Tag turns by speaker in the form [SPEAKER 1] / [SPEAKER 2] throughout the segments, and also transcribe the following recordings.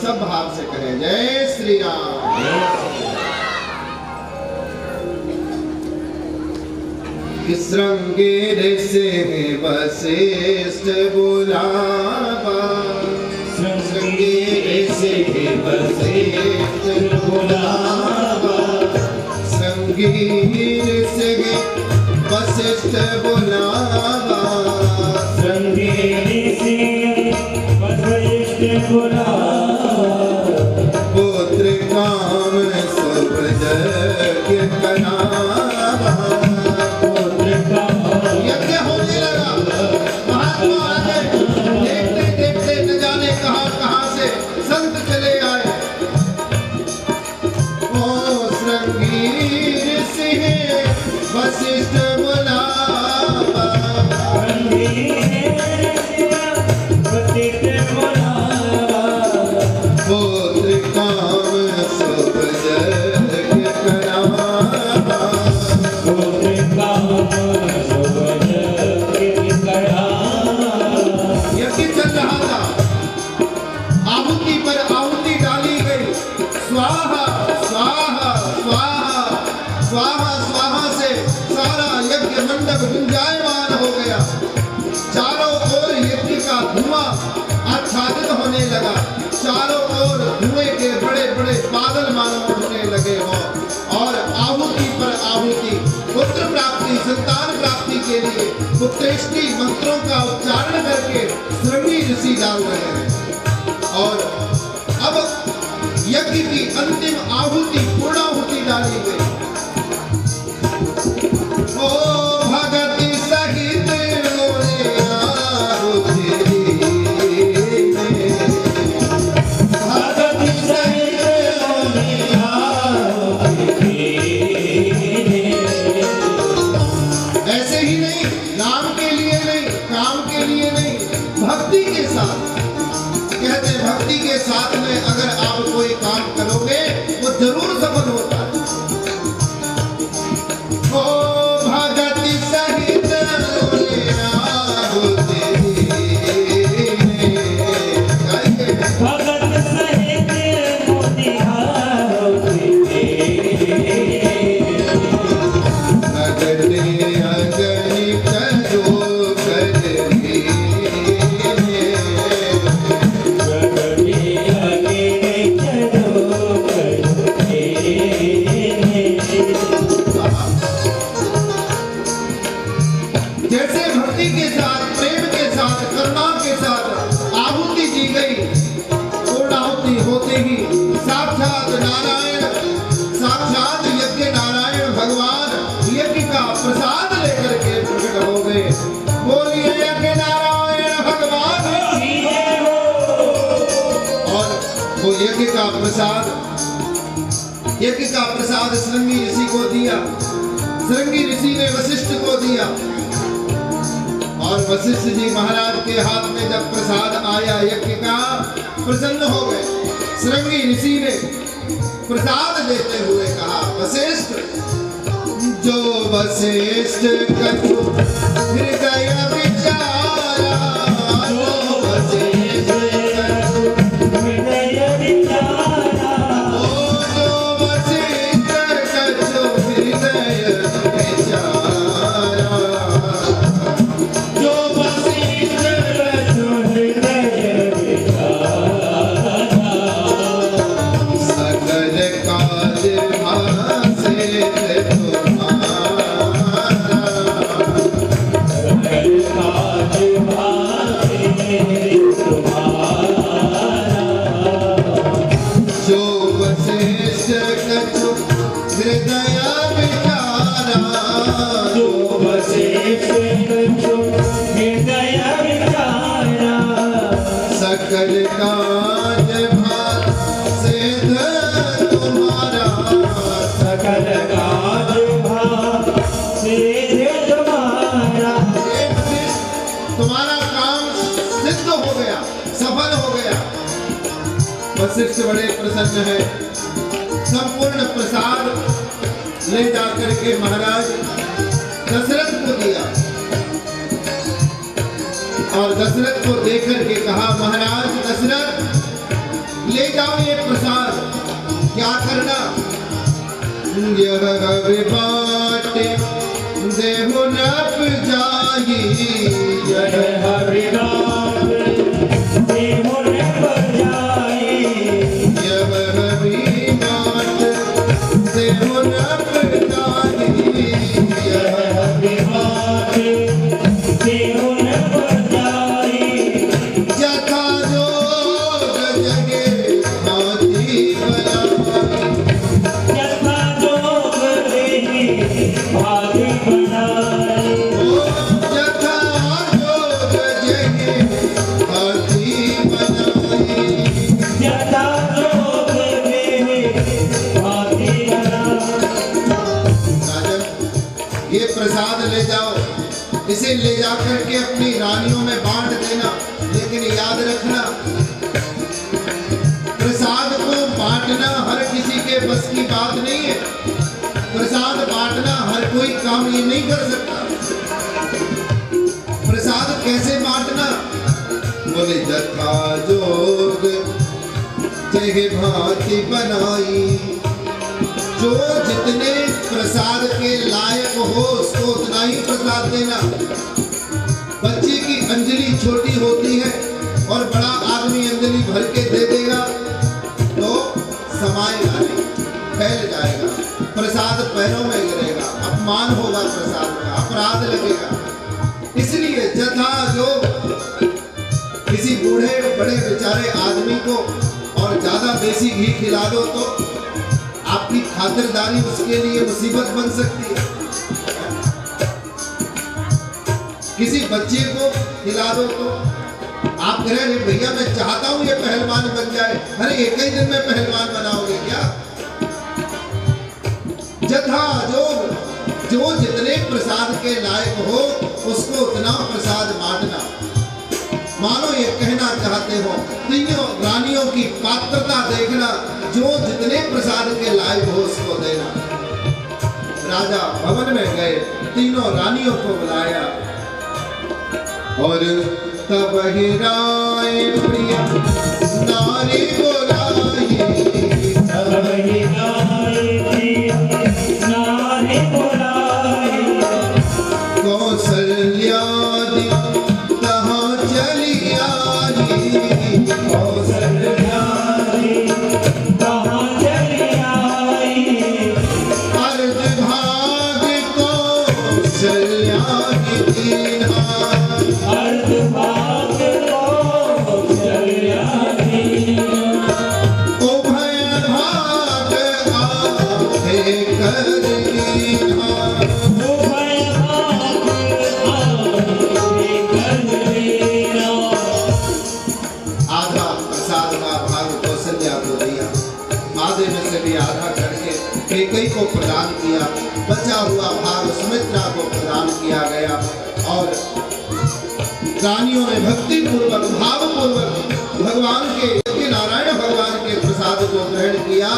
[SPEAKER 1] सब भाव से कहें जय श्री राम। श्रृंगेर से वशिष्ठ बुलावा, श्रृंगेर से वशिष्ठ बुलावा, श्रृंगेर से वशिष्ठ बुलावा,
[SPEAKER 2] श्रृंगेर से वशिष्ठ बुलावा,
[SPEAKER 1] पुत्र काम शुभ यज्ञ करावा, यज्ञ होने लगा। महात्मा आगे देखते देखते न जाने कहां से संत चले आए। ओ श्रृंगेर सिंह वशिष्ठ बुलावा, पुत्र काम शुभ यज्ञ करावा, यज्ञ चल रहा था। आहुति पर आहुति डाली गई। स्वाहा स्वाहा स्वाहा स्वाहा स्वाहा से सारा यज्ञ मंडप गुंजायमान हो गया। चारों ओर यज्ञ का धुआं आच्छादित होने लगा। चारों ओर धुएं के बड़े बड़े बादल मानो उठने लगे हो और आहुति पर आहुति पुत्र प्राप्ति संतान प्राप्ति के लिए पुत्रेष्टि मंत्रों का उच्चारण करके श्रृंगी ऋषि डाल रहे हैं। और अब यज्ञ की अंतिम आहुति पूर्णाहुति डाली गई। ओ भगति सहित मोरे आहुति, भगति सहित मोरे आहुति। ऐसे ही नहीं, नाम के लिए नहीं, काम के लिए नहीं, भक्ति के साथ। कहते भक्ति के साथ में अगर आप कोई काम करोगे वो जरूर सफल होता है। ओ भगति सहित मोरे आहुति,
[SPEAKER 2] भगत सहित मोरे आहुति,
[SPEAKER 1] अगने अगणित जो करके जैसे भक्ति के साथ, प्रेम के साथ, करुणा के साथ आहुति दी गई। पूर्णाहुति होते ही साक्षात नारायण, साक्षात यज्ञ नारायण भगवान यज्ञ का प्रसाद लेकर के प्रकट हो गए। बोलिए यज्ञ नारायण भगवान की जय हो। और वो यज्ञ का प्रसाद श्रृंगी ऋषि को दिया। श्रृंगी ऋषि ने वशिष्ठ को दिया और वशिष्ठ जी महाराज के हाथ में जब प्रसाद आया यज्ञ का, प्रसन्न हो गए। श्रृंगी ऋषि ने प्रसाद देते हुए कहा, वशिष्ठ जो वशिष्ठ कछु हृदय विचारा, जो वशिष्ठ कछु
[SPEAKER 2] हृदय विचारा,
[SPEAKER 1] ओ जो वशिष्ठ कछु हृदय विचारा,
[SPEAKER 2] जो वशिष्ठ कछु हृदय विचारा,
[SPEAKER 1] सकल काज भासे तुम्हारा,
[SPEAKER 2] सकल काज भासे तुम्हारा,
[SPEAKER 1] जो वशिष्ठ कछु हृदय विचारा,
[SPEAKER 2] जो वशिष्ठ कछु हृदय विचारा,
[SPEAKER 1] सकल काज भासे तुम्हारा,
[SPEAKER 2] सकल काज भासे तुम्हारा,
[SPEAKER 1] तुम्हारा काम सिद्ध हो गया, सफल हो गया। वशिष्ठ बड़े प्रसन्न है। संपूर्ण प्रसाद ले जाकर के महाराज दशरथ को दिया और दशरथ को देकर के कहा, महाराज दशरथ ले जाओ ये प्रसाद। क्या करना? यह बाटे देहु नप जाई,
[SPEAKER 2] यह हरिनाम देहु नप जाई,
[SPEAKER 1] यह बाटे देहु नप जाई,
[SPEAKER 2] यह हरिनाम देहु नप जाई।
[SPEAKER 1] जथा जोग जगे हाथी बनाई,
[SPEAKER 2] जथा जोग देहि हाथी बनाई,
[SPEAKER 1] जथा जोग जगे हाथी बनाई।
[SPEAKER 2] जथा जोग देहि हाथी बनाई।
[SPEAKER 1] राजन, ये प्रसाद ले जाओ, इसे ले जाकर के अपनी रानियों में बांट देना। लेकिन याद रखना, प्रसाद को बांटना हर किसी के बस की बात नहीं है। प्रसाद बांटना हर कोई काम ये नहीं कर सकता। प्रसाद कैसे बांटना? बोले जथा जोग जय भांति बनाई। जो जितने प्रसाद के लायक हो उसको उतना ही प्रसाद देना। बच्चे की अंजलि छोटी होती है और बड़ा आदमी अंजलि भर के दे देगा तो समाएगा नहीं, फैल जाएगा, प्रसाद पैरों में गिरेगा, अपमान होगा, प्रसाद का अपराध लगेगा। इसलिए जथा जो किसी बूढ़े बड़े बेचारे आदमी को और ज्यादा देसी घी खिला दो तो आपकी खातिरदारी उसके लिए मुसीबत बन सकती है। किसी बच्चे को खिला दो तो आप कह रहे भैया मैं चाहता हूं ये पहलवान बन जाए। अरे एक ही दिन में पहलवान बनाओगे क्या? जथा जो जितने प्रसाद के लायक हो उसको उतना प्रसाद बांटना। मानो ये कहना चाहते हो, तीनों रानियों की पात्रता देखना, जो जितने प्रसाद के लायक हो उसको देना। राजा भवन में गए, तीनों रानियों को बुलाया और तब ही राय प्रिया नारी बुलाई,
[SPEAKER 2] तब ही नारी प्रिया नारी बुलाई,
[SPEAKER 1] कौशल्या कहाँ चली आई,
[SPEAKER 2] कौशल्या कहाँ चली आई,
[SPEAKER 1] अर्ध भाग कौशल्या दीना,
[SPEAKER 2] अर्ध भाग कौशल्या दीना,
[SPEAKER 1] उभय भाग आधे कर दीना।
[SPEAKER 2] उभय भाग आधे कर दीना।
[SPEAKER 1] आधा प्रसाद का भाग कौशल्या को दिया, आधे में से भी आधा करके कैकेयी को प्रदान किया। बचा हुआ भाग सुमित्रा को प्रदान किया गया और रानियों ने भक्ति पूर्वक भाव पूर्वक भगवान के नारायण भगवान के प्रसाद को ग्रहण किया।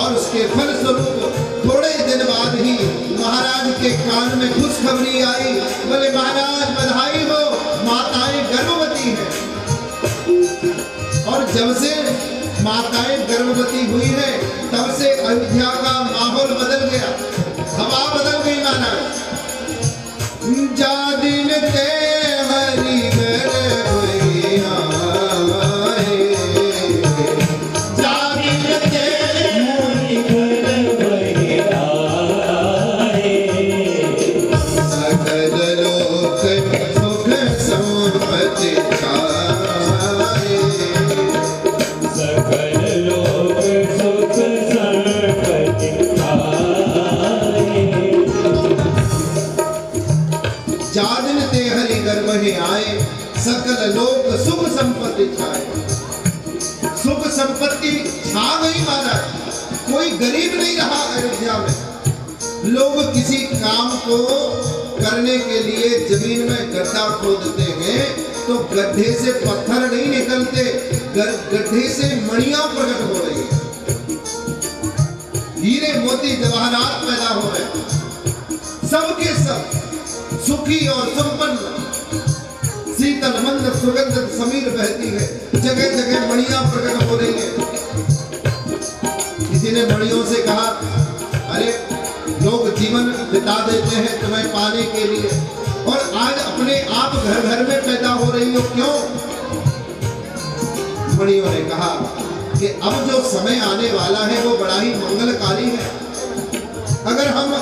[SPEAKER 1] और उसके फल स्वरूप थोड़े दिन बाद ही महाराज के कान में खुशखबरी आई। बोले महाराज बधाई हो, माताएं गर्भवती हैं। और जब से माताएं गर्भवती हुई है तब से अयोध्या का माहौल बदल गया, हवा बदल गई। महाराज जा दिन ते हरि गर्भैया जा दिन ते
[SPEAKER 2] हरि गर्भैया
[SPEAKER 1] सकल लोक सुख संपत्ति छाए,
[SPEAKER 2] सकल लोक सुख संपत्ति पाए।
[SPEAKER 1] जादिन ते हरि गर्भहि आए, सकल लोक सुख संपत्ति छाए। सुख संपत्ति छा गई महाराज, कोई गरीब नहीं रहा अयोध्या में। लोग किसी काम को करने के लिए जमीन में गड्ढा खोदते हैं तो गड्ढे से पत्थर नहीं निकलते, गड्ढे से मणियां प्रकट हो रही है, हीरे मोती जवाहरात पैदा हो रहे हैं। सबके सब सुखी और संपन्न। सीता शीतल मंद सुगंध समीर बहती है, जगह जगह मणियां प्रकट हो रही है। किसी ने मणियों से कहा, अरे लोग जीवन बिता देते हैं तुम्हें पाने के लिए, और आज अपने आप घर घर में पैदा हो रही हो, क्यों? मणियों ने कहा कि अब जो समय आने वाला है वो बड़ा ही मंगलकारी है। अगर हम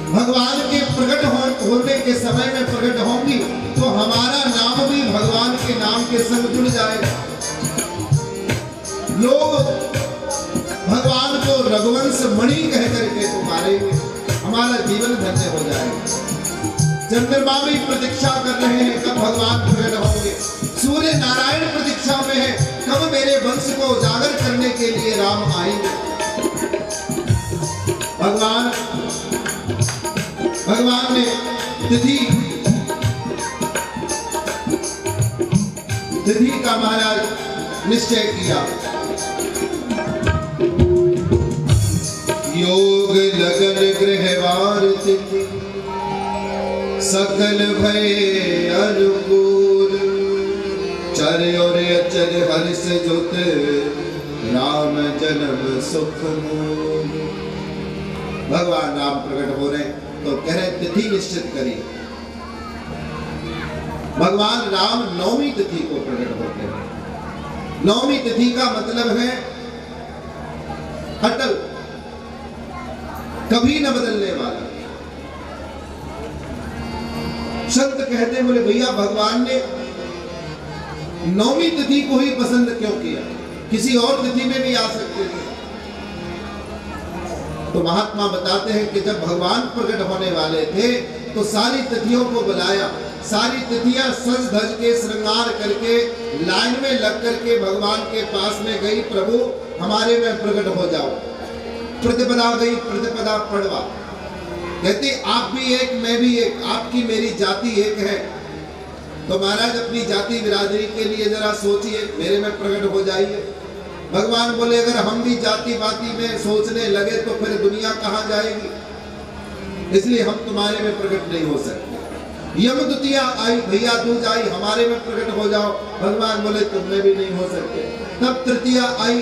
[SPEAKER 1] भगवान के प्रकट होने के समय में प्रकट होंगी तो हमारा नाम भी भगवान के नाम के संग जुड़ जाएगा। लोग भगवान को रघुवंश मणि कह करके पुकारेंगे, हमारा जीवन धन्य हो जाएगा। चंद्रमा भी प्रतीक्षा कर रहे हैं कब भगवान प्रकट होंगे। सूर्य नारायण प्रतीक्षा में है कब मेरे वंश को उजागर करने के लिए राम आएंगे। भगवान ने तिथि का महाराज निश्चय किया। योग लगन गृहवार तिथि सकल भय अनुकूल, चर और अचर हर्ष जुत राम जन्म सुख मूल। भगवान राम प्रकट हो रहे तो कह रहे तिथि निश्चित करिए। भगवान राम नौवीं तिथि को प्रकट होते हैं। नौवीं तिथि का मतलब है अटल, कभी न बदलने वाला। संत कहते बोले भैया भगवान ने नौवीं तिथि को ही पसंद क्यों किया, किसी और तिथि में भी आ सकते थे। तो महात्मा बताते हैं कि जब भगवान प्रकट होने वाले थे तो सारी तिथियों को बुलाया, सारी तिथियां सज धज के श्रृंगार करके लाइन में लग करके भगवान के पास में गई, प्रभु हमारे में प्रकट हो जाओ। प्रतिपदा गई, प्रतिपदा पड़वा, कहती आप भी एक मैं भी एक, आपकी मेरी जाति एक है। तो महाराज अपनी जाति बिरादरी के लिए जरा सोचिए, मेरे में प्रकट हो जाइए। भगवान बोले अगर हम भी जाति बाती में सोचने लगे तो फिर दुनिया कहाँ जाएगी, इसलिए हम तुम्हारे में प्रकट नहीं हो सकते। यम द्वितीया आई, भैया दूज आई, हमारे में प्रकट हो जाओ। भगवान बोले तुम में भी नहीं हो सकते। तब तृतीया आई,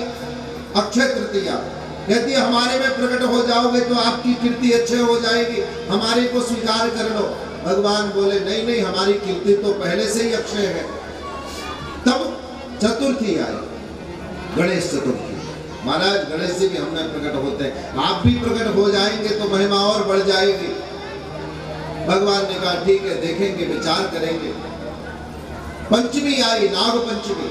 [SPEAKER 1] अक्षय तृतीया, कहती हमारे में प्रकट हो जाओगे तो आपकी कीर्ति अच्छे हो जाएगी, हमारे को स्वीकार कर लो। भगवान बोले नहीं नहीं, हमारी कीर्ति तो पहले से ही अक्षय है। तब चतुर्थी आई, गणेश चतुर्थी। महाराज गणेश जी भी हमें प्रकट होते हैं, आप भी प्रकट हो जाएंगे तो महिमा और बढ़ जाएगी। भगवान ने कहा ठीक है, देखेंगे, विचार करेंगे। पंचमी आई, नाग पंचमी।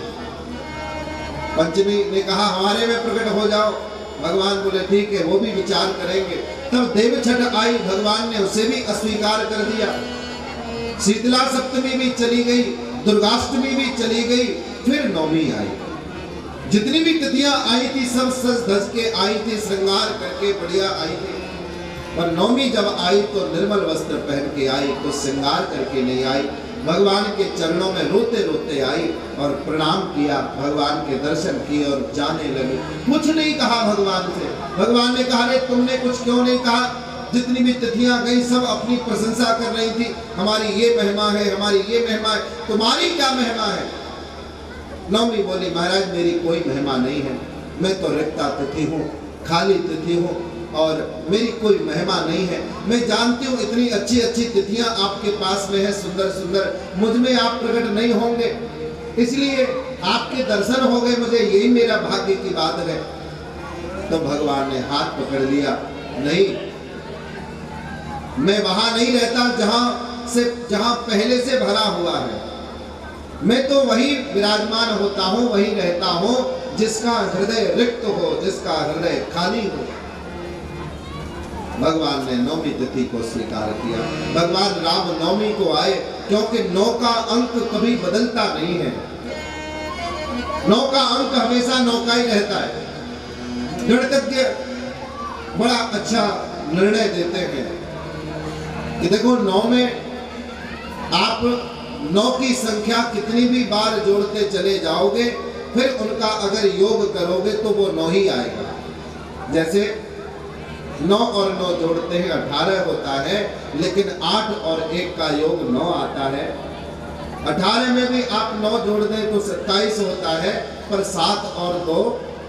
[SPEAKER 1] पंचमी ने कहा हमारे में प्रकट हो जाओ। भगवान बोले ठीक है, वो भी विचार करेंगे। तब देव छठ आई, भगवान ने उसे भी अस्वीकार कर दिया। शीतला सप्तमी भी चली गई, दुर्गाष्टमी भी चली गई, फिर नौमी आई। जितनी भी तिथियां आई थी सब सज धज के आई थी, श्रृंगार करके बढ़िया आई थी। पर नौमी जब आई तो निर्मल वस्त्र पहन के आई, तो श्रृंगार करके नहीं आई। भगवान के चरणों में रोते रोते आई और प्रणाम किया, भगवान के दर्शन किए और जाने लगी। कुछ नहीं कहा भगवान से। भगवान ने कहा रे तुमने कुछ क्यों नहीं कहा? जितनी भी तिथियां गई सब अपनी प्रशंसा कर रही थी, हमारी ये महिमा है, हमारी ये महिमा है, तुम्हारी क्या महिमा है? नौमी बोली महाराज मेरी कोई महिमा नहीं है, मैं तो रिक्ता तिथि हूँ, खाली तिथि हूँ और मेरी कोई महिमा नहीं है। मैं जानती हूँ इतनी अच्छी अच्छी तिथियां आपके पास में है, सुंदर सुंदर, मुझ में आप प्रकट नहीं होंगे, इसलिए आपके दर्शन हो गए, मुझे यही मेरा भाग्य की बात है। तो भगवान ने हाथ पकड़ लिया, नहीं मैं वहां नहीं रहता जहां पहले से भरा हुआ है, मैं तो वही विराजमान होता हूँ, वही रहता हूँ जिसका हृदय रिक्त हो, जिसका हृदय खाली हो। भगवान ने नौमी तिथि को स्वीकार किया। भगवान राम नौमी को आए क्योंकि 9 का अंक कभी बदलता नहीं है, 9 का अंक हमेशा 9 का ही रहता है। गणितज्ञ बड़ा अच्छा निर्णय देते हैं कि देखो 9 में आप 9 की संख्या कितनी भी बार जोड़ते चले जाओगे, फिर उनका अगर योग करोगे तो वो 9 ही आएगा। जैसे 9 और 9 जोड़ते हैं 18 होता है, लेकिन 8 और 1 का योग 9 आता है। 18 में भी आप 9 जोड़ दें तो 27 होता है, पर 7 और 2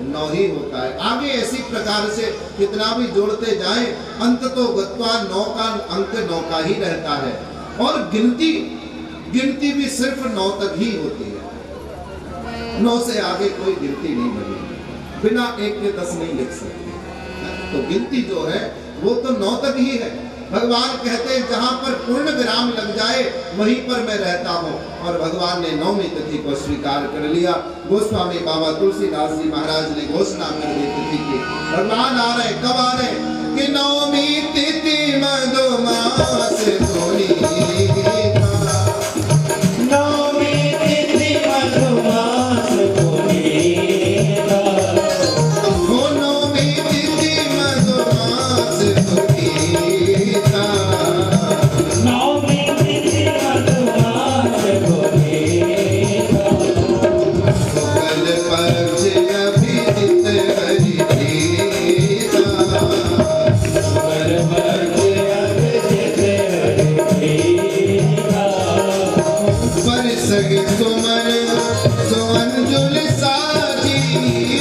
[SPEAKER 1] 9 ही होता है। आगे ऐसी प्रकार से कितना भी जोड़ते जाएं, अंत तो गत्वा 9 का अंक 9 का ही रहता है। और गिनती भी सिर्फ 9 तक ही होती है, 9 से आगे कोई गिनती नहीं बनी, बिना 1 के 10 नहीं लिख सकते। तो गिनती जो है वो तो 9 तक ही है। भगवान कहते हैं जहां पर पूर्ण विराम लग जाए वहीं पर मैं रहता हूं, और भगवान ने 9वीं तिथि को स्वीकार कर लिया। गोस्वामी बाबा तुलसीदास जी महाराज ने घोषणा कर दी तिथि की। भगवान आ रहे, कब आ रहे कि 9वीं तिथि मधुमास धोनी,
[SPEAKER 2] 9वीं तिथि मधुमास पुनीता,
[SPEAKER 1] हो 9वीं तिथि मधुमास धोनीता,
[SPEAKER 2] 9वीं तिथि मधुमास पुनीता,
[SPEAKER 1] शुक्ल पक्ष अभिजित हरि प्रीता, बरसग सुमन सुअंजुल साजी,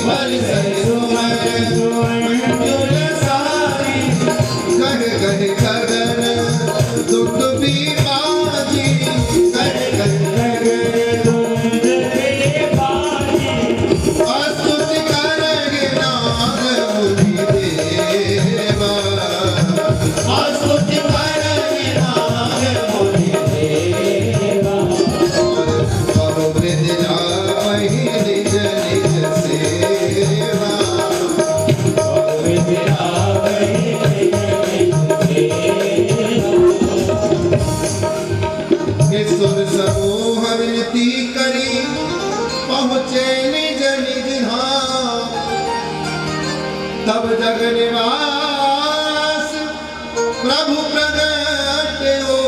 [SPEAKER 1] बरसग सुमन सुअंजुल साजी, गह गह गगन दुख भी बाजी, गह गह अस्तुति करगे नाग मुनि देवा, अस्तुति करगे नाग मुनि देवा, बहु वृद्ध जाहि निज निज सेवा, सुर समूह विनती करी पहुँचे निज निज धाम, तब जग निवास प्रभु प्रगट हो,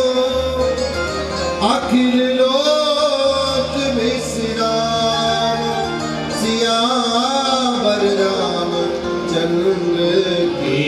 [SPEAKER 1] अखिल लोक विश्राम, सियावर राम चंद्र की।